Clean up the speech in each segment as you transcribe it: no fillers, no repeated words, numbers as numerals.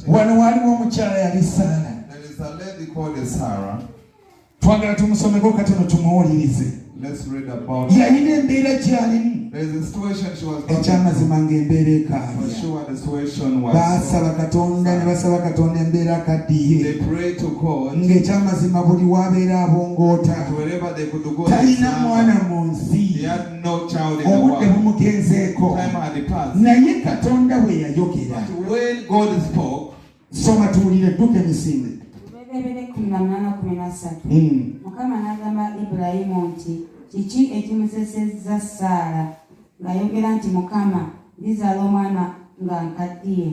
Wano waliwo omukyala yali Saara. There is a lady called Sarah. Twagala tumusomeko katono tumuwulirize. Let's read about yalina embeera gy'alimu. There is a situation she was going ekyamazima ng'embeera ekaabya. For sure the situation was baasaba Katonda ne basaba Katonda embeera akaddiye. They prayed to God. Ng'ekyamazima buli wabeera abongoota. Wherever they could go. Talina mwana mu nsi. He had no child in the world. Obudde bumugenzeeko. Time had passed. Naye Katonda bwe yayogera. But when God spoke. Soma tuwulire dduka emisinde. Mukama n'agamba Ibulayimu nti kiki ekimusesezza Saara ng'ayogera nti Mukama ndizaala omwana nga nkaddiye.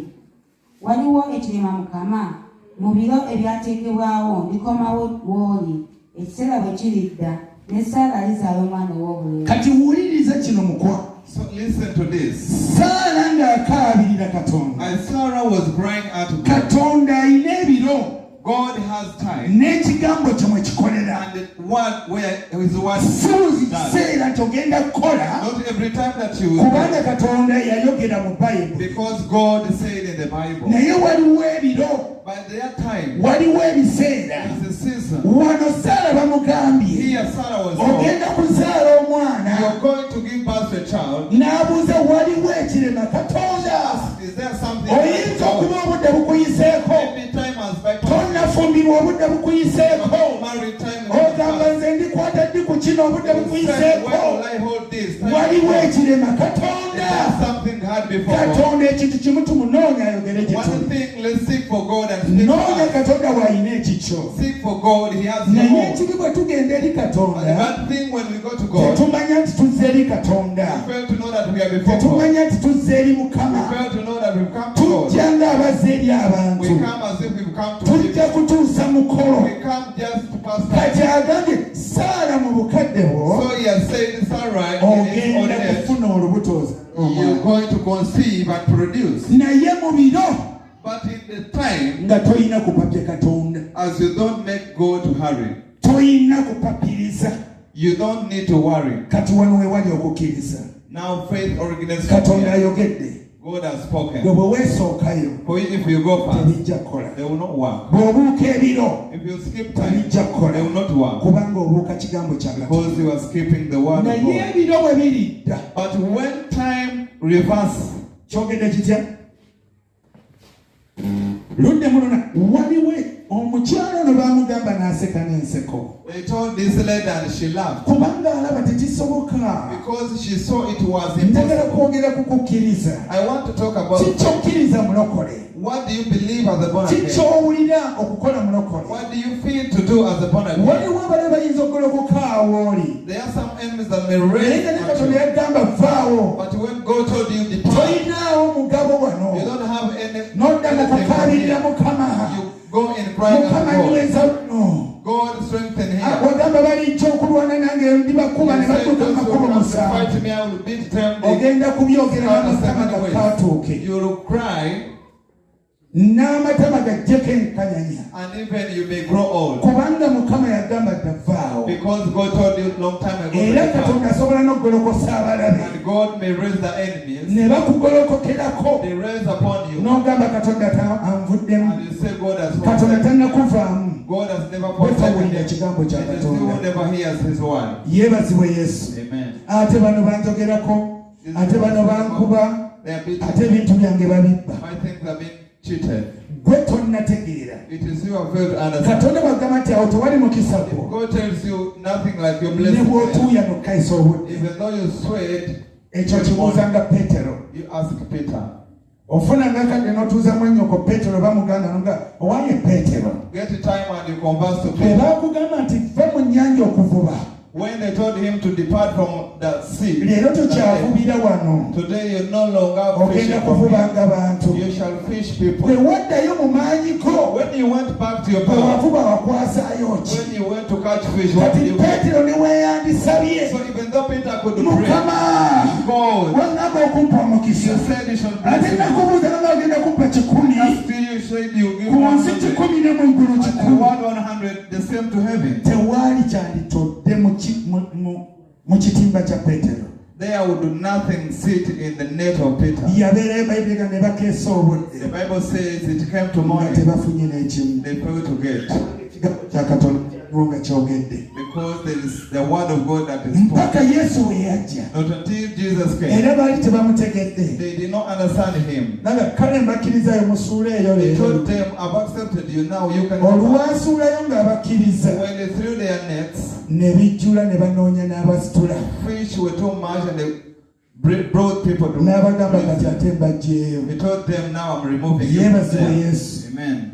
Waliwo ekirema Mukama mu biro ebyateekebwawo ndikomawo bw'oli ekiseera bwe kiridda ne Saara alizaala omwana ow'obulenzi. Kati wuuliriza kino mukwa. So listen to this. Saara ng'akaabirira Katonda. And Sarah was crying out to God. Katonda alina ebiro. God has time. N'ekigambo kye mwe kikolera. And the word where his word kiseera nti ogenda kukola. Not every time that you kubanga Katonda yayogera mu Bible. Because God said in the Bible. Naye waliwo ebiro. By their time. Waliwo ebiseera. It's a season. Wano Saara bamugambye. Here Sarah was ogenda kuzaala omwana. You are going to give birth to a child. N'abuuza waliwo ekirema Katonda. Is there something? Oyinza okuba obudde bukuyiseeko. Maybe time has backed. Nafumbirwa obudde bukuyiseeko. Ogamba nze ndikwata ddi ku kino obudde bukuyiseeko. Waliwo ekirema Katonda. Katonda ekintu kimu tumunoonya ayogere gye tuli. Noonya Katonda w'alina ekikyo. Naye ekiri bwe tugenda eri Katonda. Tetumanya nti tuzze eri Katonda. Tetumanya nti tuzze eri Mukama. Tujja ng'abazze eri abantu. Tujja kutuusa mukolo. Kati agambye Saara mu bukadde bwo ogenda kufuna olubuto. You're going to conceive and produce. Naye mu biro but in the time nga toyina kupapya Katonda. As you don't make God to hurry. Toyina kupapiriza. You don't need to worry. Kati wano we wali okukkiriza. Now faith originates. Katonda ayogedde. God has spoken. For if you go fast, they will not work. If you skip time, they will not work. Because you are skipping the word of God. But when time reverses, omukyala no bamugamba n'aseka n'enseko. They told this lady and she laughed. Kubanga alaba tekisoboka. Because she saw it was impossible. I want to talk about kikkiriza mulokole. What do you believe as a born again? Kikyowulira okukola mulokole. What do you feel to do as a born again? Waliwo abali bayinza okugolokoka awooli. There are some enemies that may raise vaawo. But when God told you depart, tolinaawo mugabo wano. You don't have any. Nodda mu kukaabirira Mukama. You go in crying out to God. God strengthen him. Agamba balijja okulwana nange ndibakuba ne badduka amakubo musanvu. Ogenda kubyogera n'amatama gakatuuke. You will cry. N'amatama gajjeko enkanyanya. And even you may grow old. Kubanga Mukama yagamba ddavaawo. Because God told you long time ago. Era Katonda asobola n'okugolokosa abalabe. And God may raise the enemies. Ne bakugolokokerako. They raise upon you. N'ogamba Katonda anvuddemu. And you say God has Katonda tannakuvaamu. God has never forsaken you. Ekigambo kya Katonda. He never hears his word. Yeebazibwe Yesu. Amen. Ate bano banjogerako. Ate bano bankuba. Ate ebintu byange babibba. My things have been cheated. Gwe tonnategeera. It is you have failed to understand. Katonda bagamba nti awo tewali mukisa gwo. God tells you nothing like your blessing. Ne bw'otuuya n'okkayisa obudde. Even though you sweat. Ekyo kibuuzanga Peetero. You ask Peter. Ofuna ngakadde n'otuuza mwannyoko Peetero bamuganda nga owaye Peetero. Get a time and you converse to Peter. Bakugamba nti vva mu nnyanja okuvuba. When they told him to depart from the sea, leero tokyavubira wano. Today you no longer fish. Kuvubanga bantu. You shall fish people. Bwe waddayo mu maanyiko. When you went back to your power. Wavuba wakwasaayo ki. When you went to catch fish, what did you do? Peetero ne weeyandisabye. So even though Peter could pray, Mukama, God, wangamba okumpa omukisa. You said you shall bless ate nakubuuza nga ogenda kumpa 10. Still you said you give 100. 10 ne mu ggulu 10. And the word 100, the same to heaven. Tewali kyanditodde mu kitimba kya Peetero. there would nothing sit in the net of Peter. The Bible says it came to morning. They failed to get. Because there is the word of God that is spoken. Not until Jesus came. They did not understand him. He told them, I've accepted you, now you can go back. When they threw their nets, fish were too much and they brought people to me. He told them, now I'm removing you. Amen.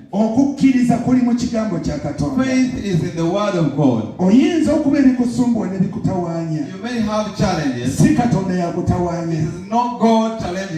Faith is in the word of God. You may have challenges. It is not God challenging.